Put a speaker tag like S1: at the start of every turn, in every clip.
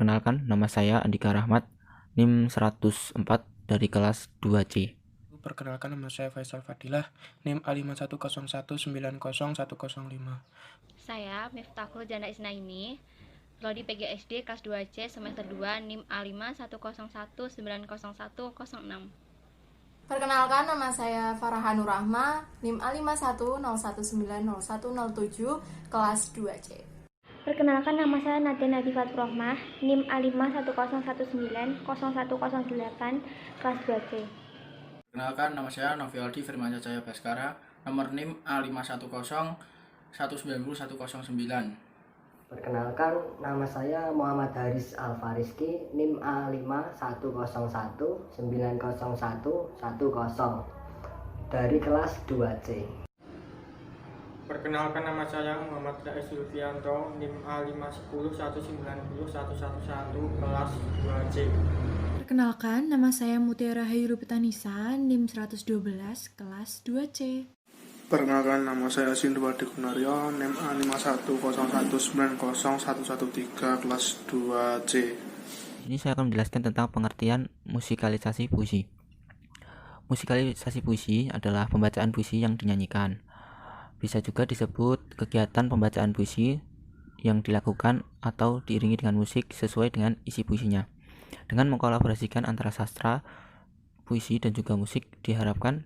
S1: Perkenalkan, nama saya Andika Rahmat, NIM 104 dari kelas 2C.
S2: Perkenalkan, nama saya Faisal Fadilah, NIM A510190105.
S3: Saya Miftahul Janda Isnaini, Prodi PGSD kelas 2C semester 2 NIM A510190106.
S4: Perkenalkan, nama saya Farhanur Rahma, NIM A5101901007, kelas 2C.
S5: Perkenalkan, nama saya Nadia Nadifat Rohmah, NIM A510190108, kelas 2C.
S6: Perkenalkan, nama saya Novialdi Firmansyah Jaya Baskara, nomor NIM A510190109.
S7: Perkenalkan, nama saya Muhammad Haris Alfariski, NIM A510190110 dari kelas 2C.
S8: Perkenalkan, nama saya Muhammad Rais Zulfianto, NIM A510190111 kelas 2C.
S9: Perkenalkan, nama saya Mutiara Hayuru Petanisa, NIM 112, kelas 2C.
S10: Perkenalkan, nama saya Sindhuwadi Gunario, NIM A510190113, kelas 2C.
S1: Ini saya akan menjelaskan tentang pengertian musikalisasi puisi. Musikalisasi puisi adalah pembacaan puisi yang dinyanyikan. Bisa juga disebut kegiatan pembacaan puisi yang dilakukan atau diiringi dengan musik sesuai dengan isi puisinya. Dengan mengkolaborasikan antara sastra, puisi, dan juga musik, diharapkan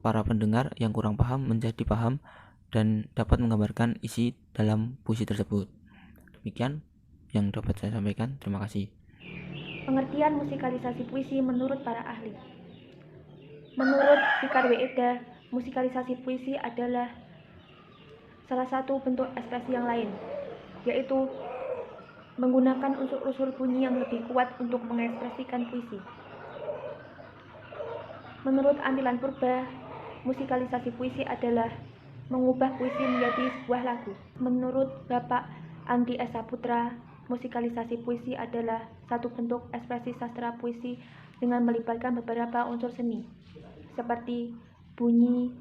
S1: para pendengar yang kurang paham menjadi paham dan dapat menggambarkan isi dalam puisi tersebut. Demikian yang dapat saya sampaikan. Terima kasih.
S5: Pengertian musikalisasi puisi menurut para ahli. Menurut Fikar Eda, musikalisasi puisi adalah salah satu bentuk ekspresi yang lain, yaitu menggunakan unsur-unsur bunyi yang lebih kuat untuk mengekspresikan puisi. Menurut Antilan Purba, musikalisasi puisi adalah mengubah puisi menjadi sebuah lagu. Menurut Bapak Andi S. Saputra, musikalisasi puisi adalah satu bentuk ekspresi sastra puisi dengan melibatkan beberapa unsur seni, seperti bunyi,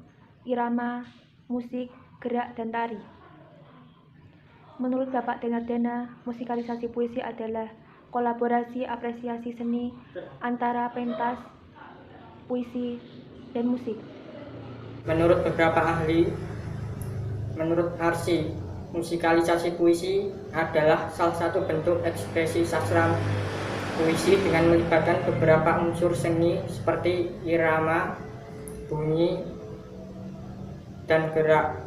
S5: irama, musik, gerak, dan tari. Menurut Bapak Denardana, musikalisasi puisi adalah kolaborasi apresiasi seni antara pentas, puisi, dan musik.
S8: Menurut beberapa ahli, menurut Arsi, musikalisasi puisi adalah salah satu bentuk ekspresi sastra puisi dengan melibatkan beberapa unsur seni seperti irama, bunyi, dan gerak.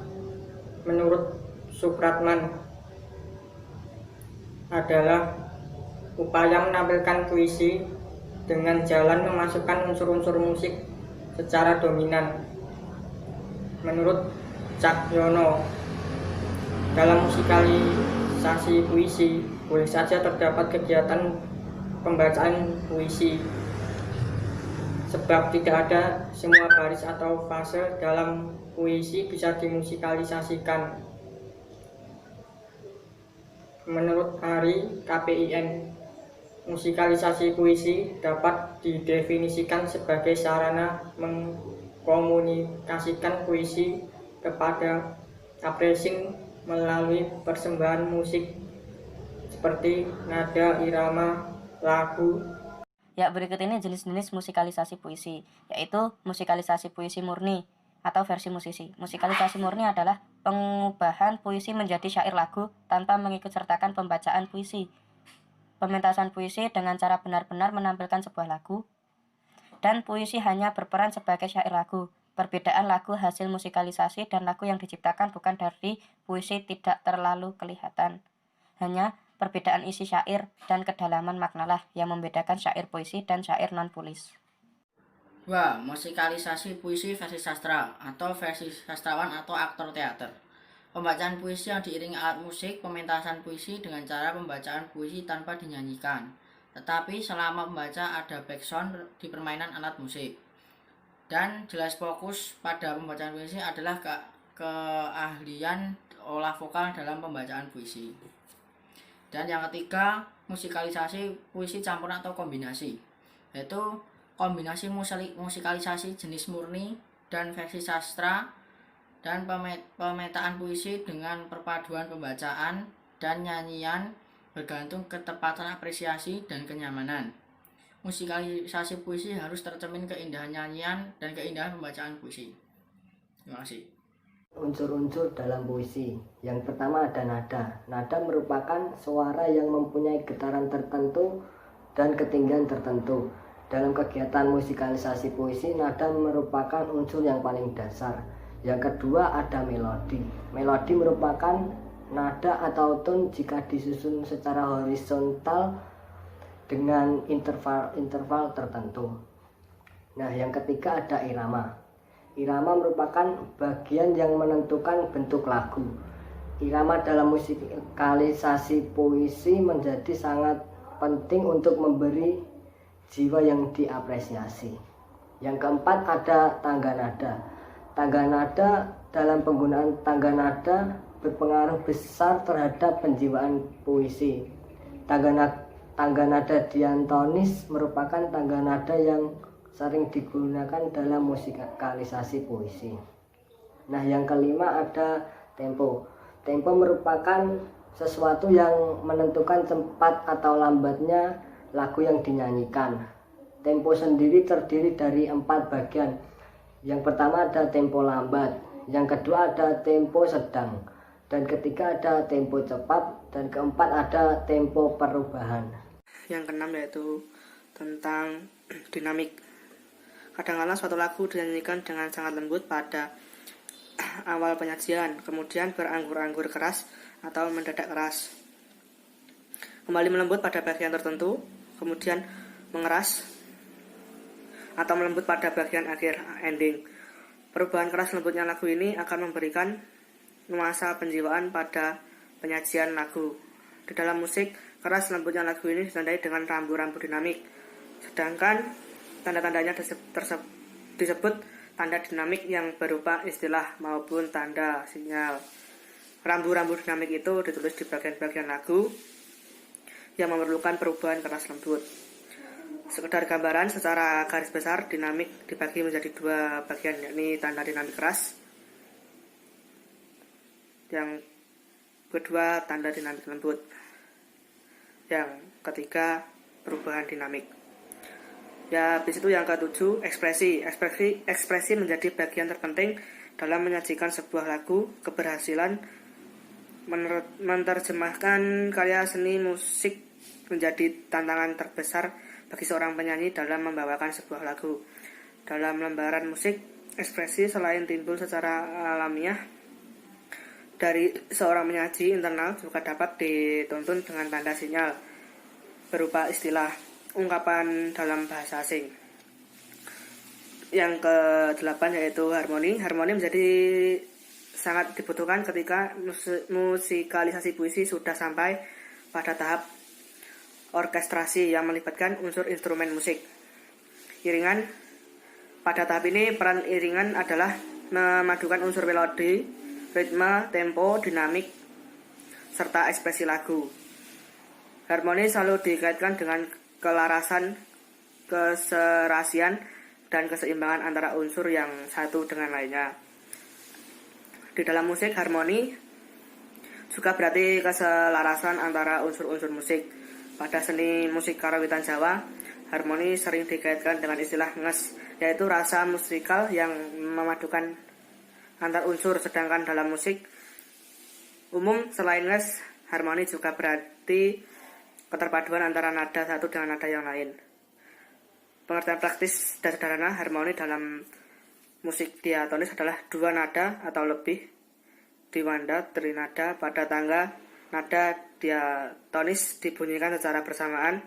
S8: Menurut Supratman, adalah upaya menampilkan puisi dengan jalan memasukkan unsur-unsur musik secara dominan. Menurut Cakyono, dalam musikalisasi puisi boleh saja terdapat kegiatan pembacaan puisi, sebab tidak ada semua baris atau fase dalam puisi bisa dimusikalisasikan. Menurut Ari KPIN, musikalisasi puisi dapat didefinisikan sebagai sarana mengkomunikasikan puisi kepada apresiasi melalui persembahan musik seperti nada, irama, lagu.
S11: Ya, berikut ini jenis-jenis musikalisasi puisi, yaitu musikalisasi puisi murni atau versi musisi. Musikalisasi murni adalah pengubahan puisi menjadi syair lagu tanpa mengikut sertakan pembacaan puisi. Pementasan puisi dengan cara benar-benar menampilkan sebuah lagu, dan puisi hanya berperan sebagai syair lagu. Perbedaan lagu hasil musikalisasi dan lagu yang diciptakan bukan dari puisi tidak terlalu kelihatan. Hanya perbedaan isi syair dan kedalaman maknalah yang membedakan syair puisi dan syair non-pulis.
S6: Musikalisasi puisi versi sastra atau versi sastrawan atau aktor teater. Pembacaan puisi yang diiringi alat musik, pementasan puisi dengan cara pembacaan puisi tanpa dinyanyikan. Tetapi selama membaca ada backsound di permainan alat musik. Dan jelas fokus pada pembacaan puisi adalah keahlian olah vokal dalam pembacaan puisi. Dan yang ketiga, musikalisasi puisi campuran atau kombinasi, yaitu kombinasi musikalisasi jenis murni dan versi sastra, dan pemetaan puisi dengan perpaduan pembacaan dan nyanyian bergantung ketepatan apresiasi dan kenyamanan. Musikalisasi puisi harus tercermin keindahan nyanyian dan keindahan pembacaan puisi. Terima kasih.
S7: Unsur-unsur dalam puisi. Yang pertama ada nada. Nada merupakan suara yang mempunyai getaran tertentu dan ketinggian tertentu. Dalam kegiatan musikalisasi puisi, nada merupakan unsur yang paling dasar. Yang kedua ada melodi. Melodi merupakan nada atau tone jika disusun secara horizontal dengan interval tertentu. Nah, yang ketiga ada irama. Irama merupakan bagian yang menentukan bentuk lagu. Irama dalam musikalisasi puisi menjadi sangat penting untuk memberi jiwa yang diapresiasi. Yang keempat ada tangga nada. Tangga nada, dalam penggunaan tangga nada berpengaruh besar terhadap penjiwaan puisi. Tangga nada diatonis merupakan tangga nada yang sering digunakan dalam musikalisasi puisi. Nah, yang kelima ada tempo. Tempo merupakan sesuatu yang menentukan cepat atau lambatnya lagu yang dinyanyikan. Tempo sendiri terdiri dari 4 bagian. Yang pertama ada tempo lambat, yang kedua ada tempo sedang, dan ketiga ada tempo cepat, dan keempat ada tempo perubahan.
S2: Yang keenam yaitu tentang dinamik. Kadang-kala suatu lagu dinyanyikan dengan sangat lembut pada awal penyajian, kemudian beranggur-anggur keras atau mendadak keras, kembali melembut pada bagian tertentu, kemudian mengeras atau melembut pada bagian akhir ending. Perubahan keras lembutnya lagu ini akan memberikan nuansa penjiwaan pada penyajian lagu. Di dalam musik, keras lembutnya lagu ini ditandai dengan rambu-rambu dinamik, sedangkan tanda-tandanya disebut tanda dinamik yang berupa istilah maupun tanda sinyal. Rambu-rambu dinamik itu ditulis di bagian-bagian lagu yang memerlukan perubahan keras lembut. Sekedar gambaran, secara garis besar dinamik dibagi menjadi 2 bagian, yakni tanda dinamik keras, yang kedua tanda dinamik lembut, yang ketiga perubahan dinamik. Ya, habis itu yang ketujuh ekspresi. Ekspresi menjadi bagian terpenting dalam menyajikan sebuah lagu. Keberhasilan menerjemahkan karya seni musik menjadi tantangan terbesar bagi seorang penyanyi dalam membawakan sebuah lagu. Dalam lembaran musik, ekspresi selain timbul secara alamiah dari seorang penyaji internal, juga dapat dituntun dengan tanda sinyal berupa istilah ungkapan dalam bahasa asing. Yang ke-8 yaitu harmoni. Harmoni menjadi sangat dibutuhkan ketika musikalisasi puisi sudah sampai pada tahap orkestrasi yang melibatkan unsur instrumen musik. Iringan. Pada tahap ini peran iringan adalah memadukan unsur melodi, ritme, tempo, dinamik, serta ekspresi lagu. Harmoni selalu dikaitkan dengan kelarasan, keserasian, dan keseimbangan antara unsur yang satu dengan lainnya. Di dalam musik, harmoni juga berarti keselarasan antara unsur-unsur musik. Pada seni musik karawitan Jawa, harmoni sering dikaitkan dengan istilah nges, yaitu rasa musikal yang memadukan antar unsur. Sedangkan dalam musik umum selain nges, harmoni juga berarti keterpaduan antara nada satu dengan nada yang lain. Pengertian praktis dan sederhana harmoni dalam musik diatonis adalah 2 nada atau lebih diwanda trinada pada tangga nada diatonis dibunyikan secara bersamaan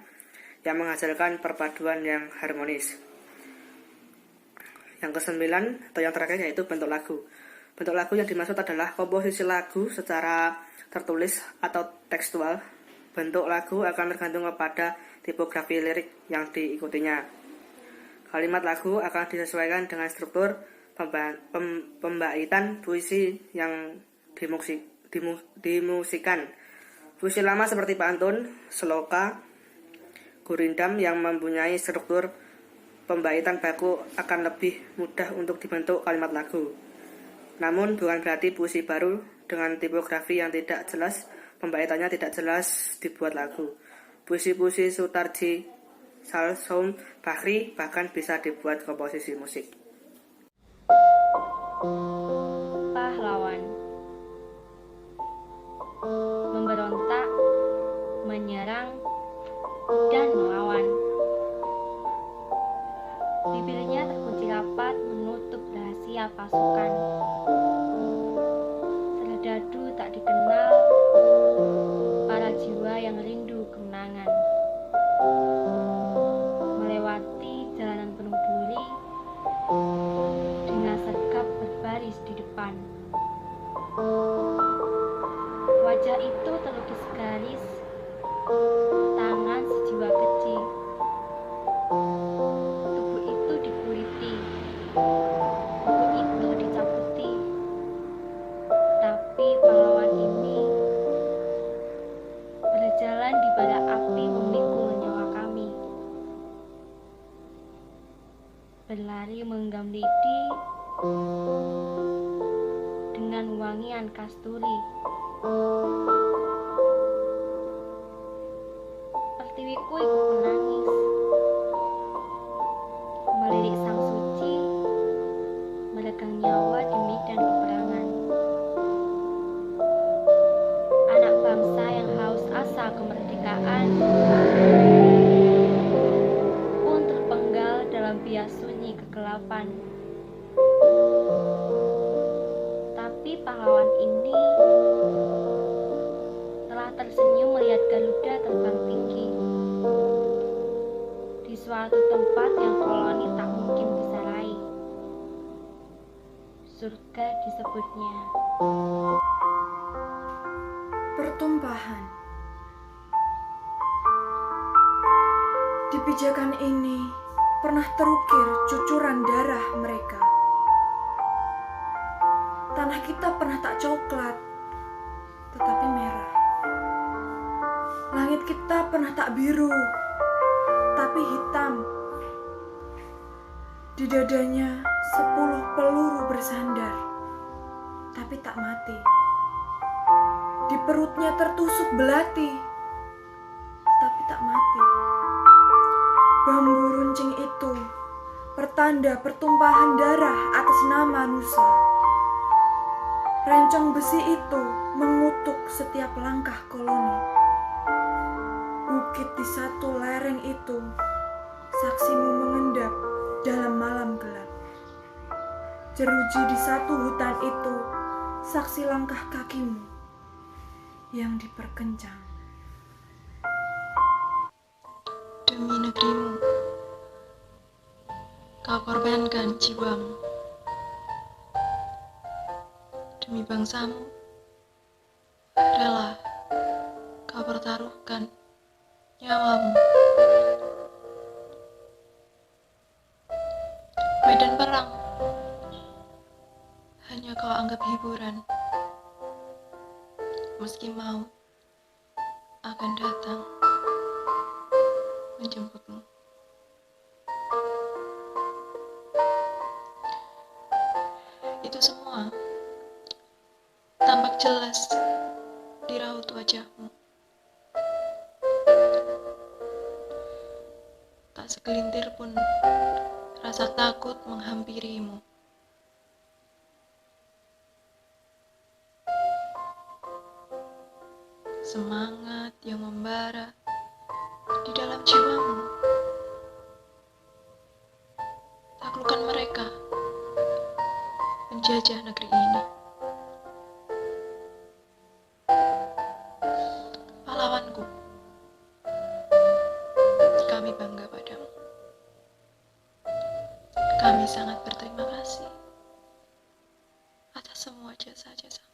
S2: yang menghasilkan perpaduan yang harmonis. Yang ke-9 atau yang terakhir yaitu bentuk lagu. Bentuk lagu yang dimaksud adalah komposisi lagu secara tertulis atau tekstual. Bentuk lagu akan tergantung kepada tipografi lirik yang diikutinya. Kalimat lagu akan disesuaikan dengan struktur pembaitan puisi yang dimusikan. Puisi lama seperti pantun, sloka, gurindam yang mempunyai struktur pembaitan baku akan lebih mudah untuk dibentuk kalimat lagu. Namun bukan berarti puisi baru dengan tipografi yang tidak jelas pembaitannya tidak jelas dibuat lagu. Puisi-puisi Sutarji Salsoum Bahri bahkan bisa dibuat komposisi musik.
S3: Pahlawan memberontak, menyerang, dan melawan. Bibirnya terkunci rapat menutup rahasia pasukan. Serdadu tak dikenal, para jiwa yang rindu kemenangan. Melewati jalanan penuh duri, dengan sekap berbaris di depan. Wajah itu terlukis garis, tangan sejiwa kecil. Tubuh itu dikuliti, buku itu dicabuti. Tapi pahlawan ini berjalan di bara api memikul nyawa kami. Berlari menggenggam lidi dengan wangian kasturi. Pertiwiku ikut menangis, melirik sang suci, meregang nyawa di medan peperangan. Anak bangsa yang haus asa kemerdekaan pun terpenggal dalam bias sunyi kegelapan. Tapi pahlawan ini telah tersenyum melihat Garuda terbang tinggi di suatu tempat yang koloni tak mungkin bisa raih. Surga disebutnya.
S9: Pertumpahan. Di pijakan ini pernah terukir cucuran darah mereka. Tanah kita pernah tak coklat, tetapi merah. Langit kita pernah tak biru, tapi hitam. Di dadanya 10 peluru bersandar, tapi tak mati. Di perutnya tertusuk belati, tetapi tak mati. Bambu runcing itu pertanda pertumpahan darah atas nama Nusa. Rencong besi itu mengutuk setiap langkah koloni. Bukit di satu lereng itu, saksimu mengendap dalam malam gelap. Jeruji di satu hutan itu, saksi langkah kakimu yang diperkencang.
S12: Demi negerimu, kau korbankan jiwamu. Demi bangsamu, rela kau pertaruhkan nyawamu. Medan perang hanya kau anggap hiburan, meski maut akan datang menjemputmu. Itu semua tampak jelas di raut wajahmu. Tak segelintir pun rasa takut menghampirimu. Semangat yang membara di dalam jiwamu. Taklukkan mereka penjajah negeri ini. Pahlawanku, kami bangga padamu. Kami sangat berterima kasih atas semua jasa-jasa.